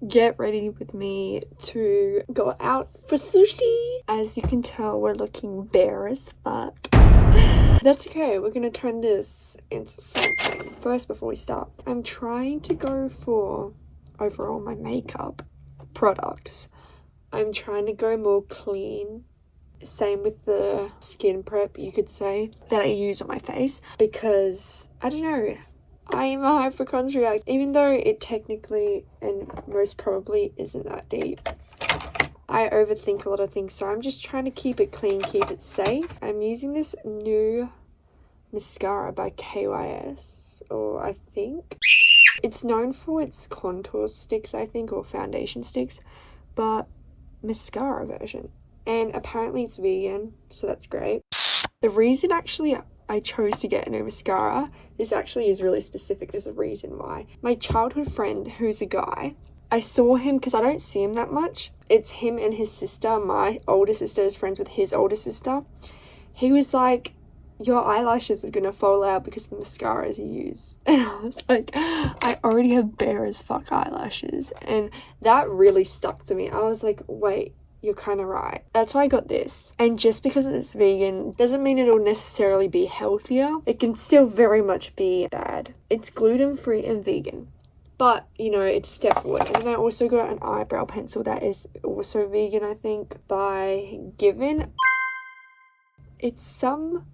get ready with me to go out for sushi. As you can tell, we're looking bare as fuck. That's okay, we're gonna turn this into something. First, before we start, I'm trying to go for overall my makeup products. I'm trying to go more clean. Same with the skin prep, you could say, that I use on my face, because I don't know, I'm a hypochondriac, even though it technically and most probably isn't that deep. I overthink a lot of things, so I'm just trying to keep it clean, keep it safe. I'm using this new mascara by KYS, or I think it's known for its contour sticks, I think, or foundation sticks, but mascara version. And apparently it's vegan, so that's great. The reason actually I chose to get a new mascara, this actually is really specific. There's a reason why. My childhood friend, who's a guy, I saw him, because I don't see him that much. It's him and his sister. My older sister is friends with his older sister. He was like, your eyelashes are gonna fall out because of the mascaras you use. And I was like, I already have bare as fuck eyelashes. And that really stuck to me. I was like, wait, you're kind of right. That's why I got this. And just because it's vegan doesn't mean it'll necessarily be healthier. It can still very much be bad. It's gluten-free and vegan, but you know, it's a step forward. And then I also got an eyebrow pencil that is also vegan, I think, by Given. It's some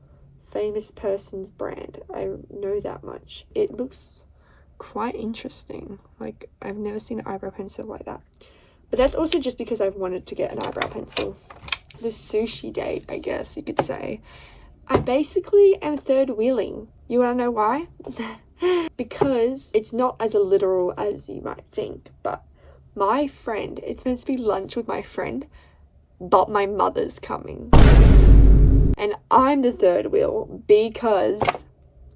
famous person's brand, I know that much. It looks quite interesting. Like, I've never seen an eyebrow pencil like that. But that's also just because I've wanted to get an eyebrow pencil. The sushi date, I guess you could say. I basically am third wheeling. You want to know why? Because it's not as literal as you might think, but my friend, it's meant to be lunch with my friend, but my mother's coming. And I'm the third wheel because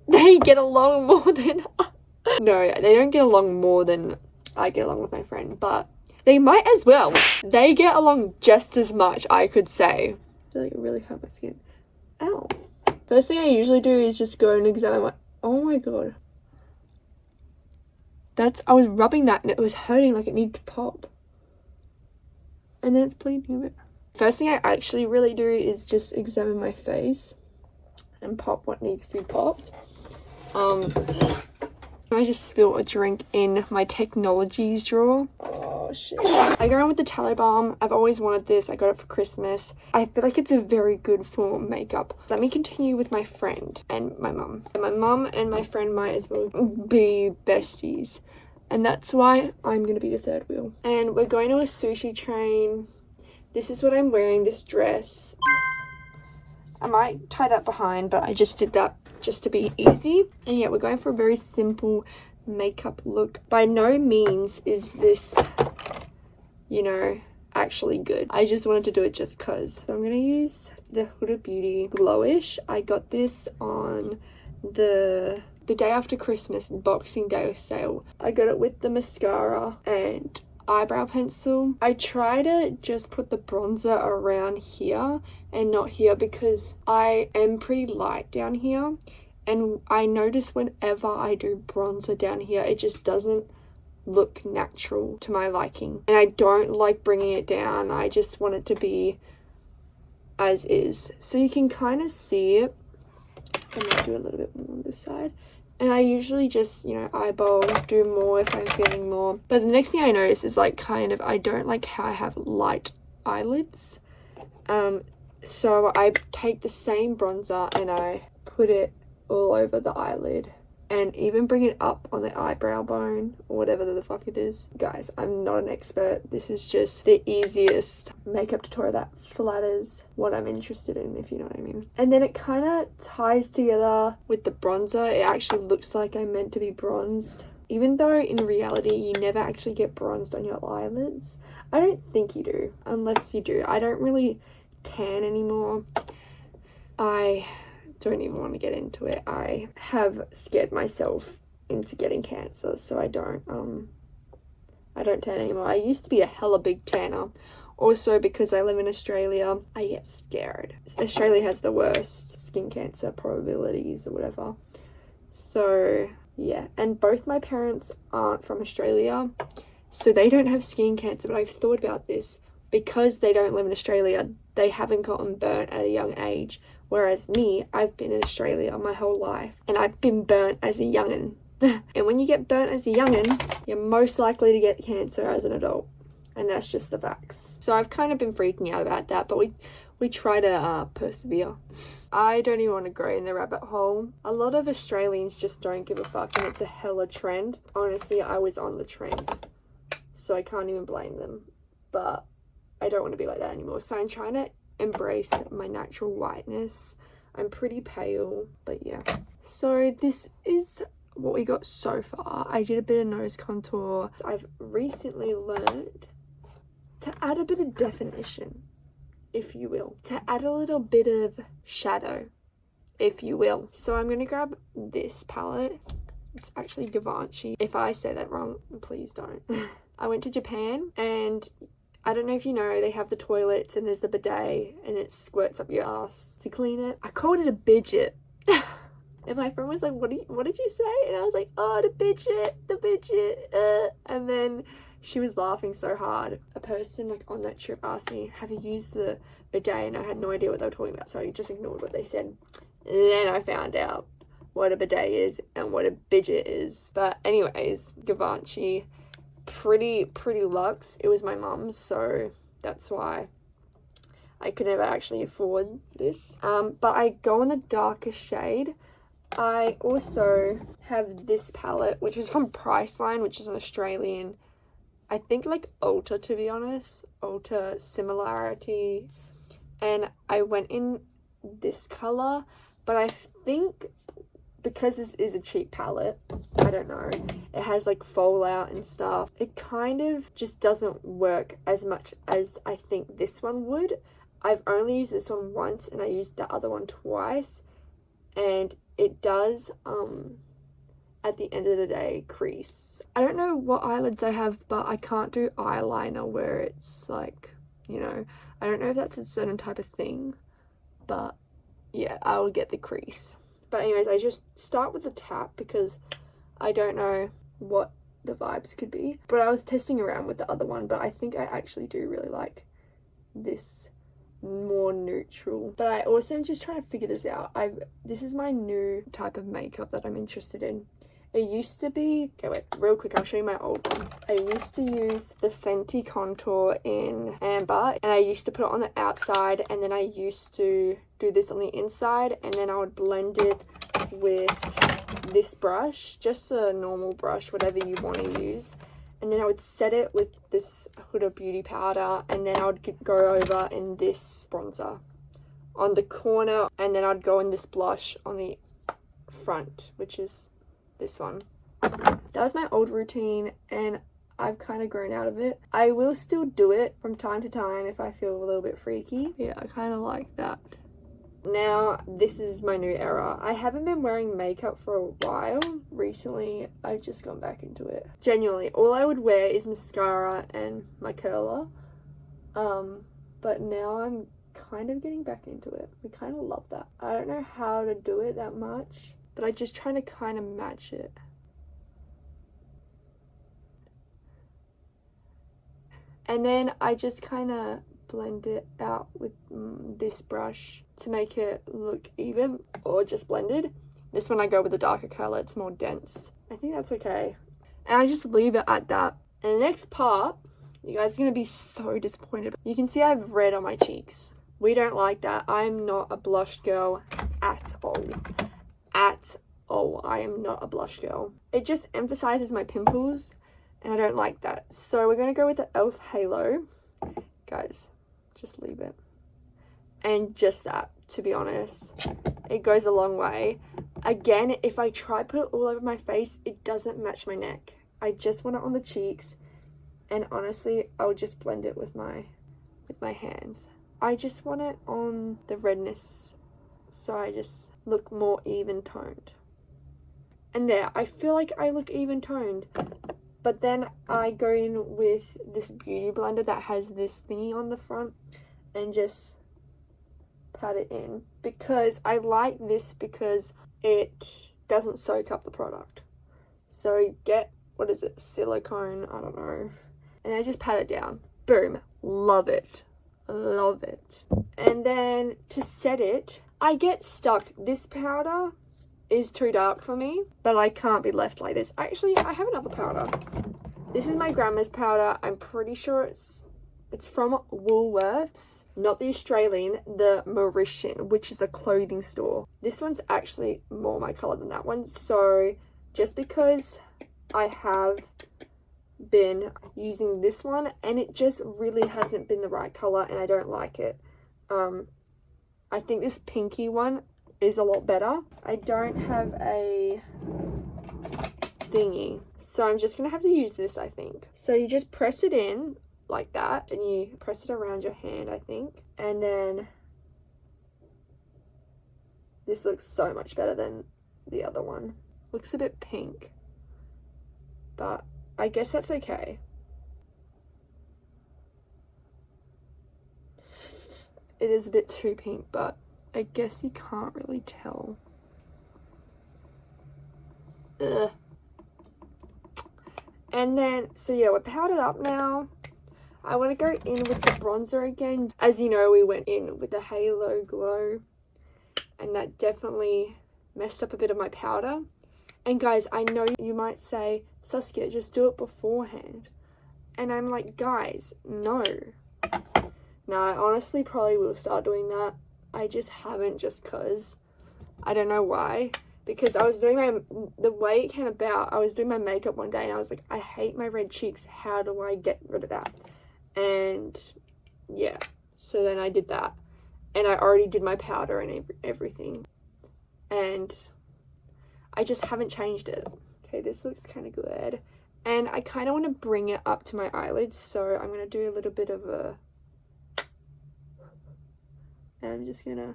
they get along more than no, they don't get along more than I get along with my friend, but they might as well. They get along just as much, I could say. I feel like it really hurt my skin. Ow. First thing I usually do is just go and examine my... Oh my god. I was rubbing that and it was hurting like it needed to pop. And then it's bleeding a bit. First thing I actually really do is just examine my face and pop what needs to be popped. I just spilled a drink in my technologies drawer. Oh shit. I go around with the tallow balm. I've always wanted this. I got it for Christmas. I feel like it's a very good for makeup. Let me continue with my friend and my mum. My mum and my friend might as well be besties. And that's why I'm going to be the third wheel. And we're going to a sushi train. This is what I'm wearing, this dress. I might tie that behind, but I just did that just to be easy. And yeah, we're going for a very simple makeup look. By no means is this, you know, actually good. I just wanted to do it just cause. So I'm gonna use the Huda Beauty Glowish. I got this on the day after Christmas, Boxing Day sale. I got it with the mascara and eyebrow pencil. I try to just put the bronzer around here and not here because I am pretty light down here, and I notice whenever I do bronzer down here it just doesn't look natural to my liking, and I don't like bringing it down. I just want it to be as is, so you can kind of see it. I'm gonna do a little bit more on this side. And I usually just, you know, eyeball, do more if I'm feeling more. But the next thing I notice is like kind of, I don't like how I have light eyelids. So I take the same bronzer and I put it all over the eyelid. And even bring it up on the eyebrow bone or whatever the fuck it is. Guys, I'm not an expert. This is just the easiest makeup tutorial that flatters what I'm interested in, if you know what I mean. And then it kind of ties together with the bronzer. It actually looks like I'm meant to be bronzed. Even though in reality, you never actually get bronzed on your eyelids. I don't think you do, unless you do. I don't really tan anymore. I don't even want to get into it. I have scared myself into getting cancer, so I don't tan anymore. I used to be a hella big tanner. Also, because I live in Australia, I get scared. Australia has the worst skin cancer probabilities or whatever. So yeah, and both my parents aren't from Australia, So they don't have skin cancer, but I've thought about this. Because they don't live in Australia, they haven't gotten burnt at a young age. Whereas me, I've been in Australia my whole life, and I've been burnt as a young'un. And when you get burnt as a young'un, you're most likely to get cancer as an adult. And that's just the facts. So I've kind of been freaking out about that, but we try to persevere. I don't even want to go in the rabbit hole. A lot of Australians just don't give a fuck, and it's a hella trend. Honestly, I was on the trend, so I can't even blame them. But I don't want to be like that anymore. So I'm trying to embrace my natural whiteness. I'm pretty pale, but yeah. So this is what we got so far. I did a bit of nose contour. I've recently learned to add a bit of definition, if you will. To add a little bit of shadow, if you will. So I'm going to grab this palette. It's actually Givenchy. If I say that wrong, please don't. I went to Japan, and I don't know if you know, they have the toilets and there's the bidet and it squirts up your ass to clean it. I called it a bidget. And my friend was like, what did you say? And I was like, oh, the bidget. And then she was laughing so hard. A person like on that trip asked me, have you used the bidet? And I had no idea what they were talking about, so I just ignored what they said. Then I found out what a bidet is and what a bidget is. But anyways, Givenchy. Pretty luxe. It was my mum's, so that's why I could never actually afford this. But I go in the darker shade. I also have this palette, which is from Priceline, which is an Australian, I think like Ulta, to be honest. Ulta Similarity. And I went in this color, but I think because this is a cheap palette, I don't know, it has like fallout and stuff, it kind of just doesn't work as much as I think this one would. I've only used this one once and I used the other one twice, and it does at the end of the day crease. I don't know what eyelids I have, but I can't do eyeliner where it's like, you know, I don't know if that's a certain type of thing, but yeah, I will get the crease. But anyways, I just start with the tap because I don't know what the vibes could be. But I was testing around with the other one, but I think I actually do really like this more neutral. But I also am just trying to figure this out. This is my new type of makeup that I'm interested in. It used to be, okay wait, real quick, I'll show you my old one. I used to use the Fenty contour in amber, and I used to put it on the outside, and then I used to do this on the inside, and then I would blend it with this brush, just a normal brush, whatever you want to use. And then I would set it with this Huda Beauty powder, and then I would go over in this bronzer on the corner, and then I'd go in this blush on the front, which is this one. That was my old routine, and I've kind of grown out of it. I will still do it from time to time if I feel a little bit freaky. Yeah, I kind of like that. Now, this is my new era. I haven't been wearing makeup for a while. Recently, I've just gone back into it. Genuinely, all I would wear is mascara and my curler. But now I'm kind of getting back into it. I kind of love that. I don't know how to do it that much, but I'm just trying to kind of match it. And then I just kind of blend it out with this brush to make it look even or just blended. This one I go with a darker color, it's more dense. I think that's okay. And I just leave it at that. And the next part, you guys are going to be so disappointed. You can see I have red on my cheeks. We don't like that. I'm not a blush girl at all. At all. I am not a blush girl. It just emphasizes my pimples, and I don't like that. So we're going to go with the e.l.f. Halo. Guys, just leave it. And just that, to be honest. It goes a long way. Again, if I try put it all over my face, it doesn't match my neck. I just want it on the cheeks. And honestly, I'll just blend it with my hands. I just want it on the redness, so I just look more even toned. And there, I feel like I look even toned. But then I go in with this beauty blender that has this thingy on the front and just pat it in. Because I like this because it doesn't soak up the product. So get what is it, silicone, I don't know. And I just pat it down. Boom. Love it. Love it. And then to set it, I get stuck. This powder is too dark for me, but I can't be left like this. Actually, I have another powder. This is my grandma's powder. I'm pretty sure it's from Woolworths, not the Australian, the Mauritian, which is a clothing store. This one's actually more my color than that one. So just because I have been using this one and it just really hasn't been the right color and I don't like it. I think this pinky one is a lot better. I don't have a thingy, so I'm just gonna have to use this, I think. So you just press it in like that and you press it around your hand, I think, and then this looks so much better than the other one. Looks a bit pink, but I guess that's okay. It is a bit too pink, but I guess you can't really tell. Ugh. And then, so yeah, we're powdered up now. I want to go in with the bronzer again. As you know, we went in with the Halo Glow, and that definitely messed up a bit of my powder. And guys, I know you might say, Saskia, just do it beforehand. And I'm like, guys, no. No, I honestly probably will start doing that. I just haven't, just cause. I don't know why. Because I was doing the way it came about, I was doing my makeup one day and I was like, I hate my red cheeks. How do I get rid of that? And yeah, so then I did that. And I already did my powder and everything. And I just haven't changed it. Okay, this looks kind of good. And I kind of want to bring it up to my eyelids. So I'm going to do a little bit of a... And I'm just going to...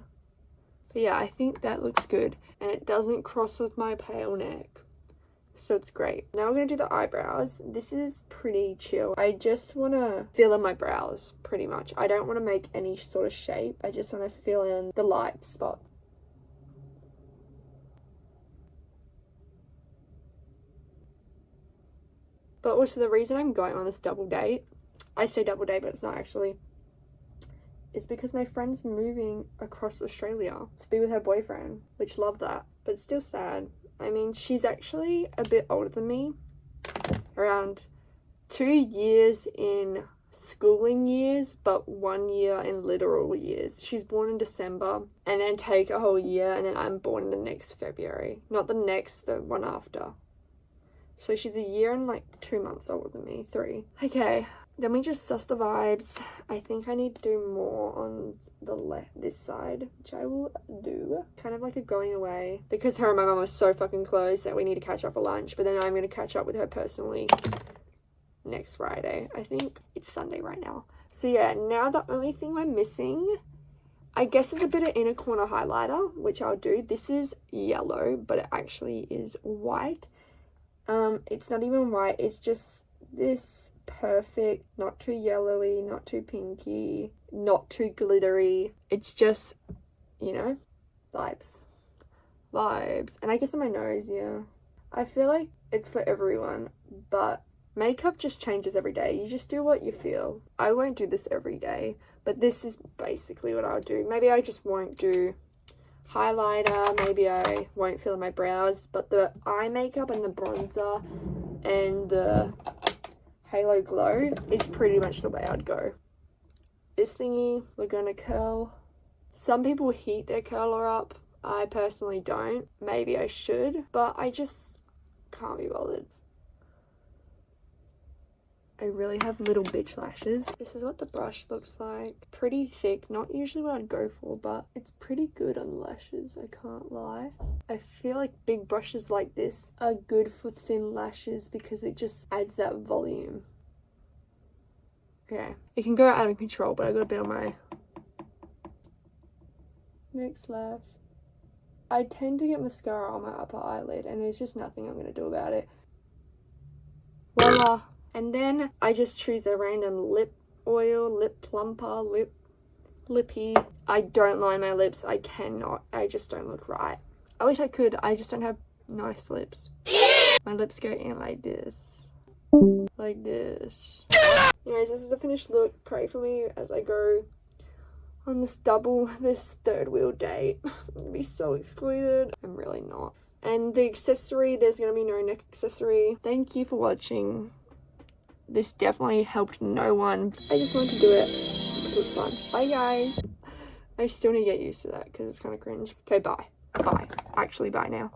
But yeah, I think that looks good. And it doesn't cross with my pale neck. So it's great. Now we're going to do the eyebrows. This is pretty chill. I just want to fill in my brows, pretty much. I don't want to make any sort of shape. I just want to fill in the light spots. But also the reason I'm going on this double date, I say double date, but it's not actually, is because my friend's moving across Australia to be with her boyfriend, which love that, but it's still sad. I mean, she's actually a bit older than me, around 2 years in schooling years, but 1 year in literal years. She's born in December, and then take a whole year, and then I'm born in the next February. Not the next, the one after. So she's a year and like 2 months older than me, 3. Okay, then we just suss the vibes. I think I need to do more on the this side, which I will do. Kind of like a going away, because her and my mum are so fucking close that we need to catch up for lunch. But then I'm going to catch up with her personally next Friday. I think it's Sunday right now. So yeah, now the only thing we're missing, I guess, is a bit of inner corner highlighter, which I'll do. This is yellow, but it actually is white. It's not even white, it's just this perfect, not too yellowy, not too pinky, not too glittery. It's just, you know, vibes. And I guess on my nose, yeah. I feel like it's for everyone, but makeup just changes every day. You just do what you feel. I won't do this every day, but this is basically what I'll do. Maybe I just won't do highlighter, maybe I won't fill in my brows, but the eye makeup and the bronzer and the Halo Glow is pretty much the way I'd go. This thingy, we're gonna curl. Some people heat their curler up. I personally don't. Maybe I should, but I just can't be bothered. I really have little bitch lashes. This is what the brush looks like. Pretty thick, not usually what I'd go for, but it's pretty good on the lashes, I can't lie. I feel like big brushes like this are good for thin lashes because it just adds that volume. Okay, it can go out of control, but I got a bit on my next lash. I tend to get mascara on my upper eyelid and there's just nothing I'm gonna do about it. Voila! And then I just choose a random lip oil, lip plumper, lippy. I don't line my lips. I cannot. I just don't look right. I wish I could. I just don't have nice lips. My lips go in like this. Like this. Anyways, this is the finished look. Pray for me as I go on this third wheel date. I'm gonna be so excluded. I'm really not. And the accessory, there's gonna be no neck accessory. Thank you for watching. This definitely helped no one. I just wanted to do it because it was fun. Bye guys. I still need to get used to that because it's kind of cringe. Okay, bye. Bye. Actually, bye now.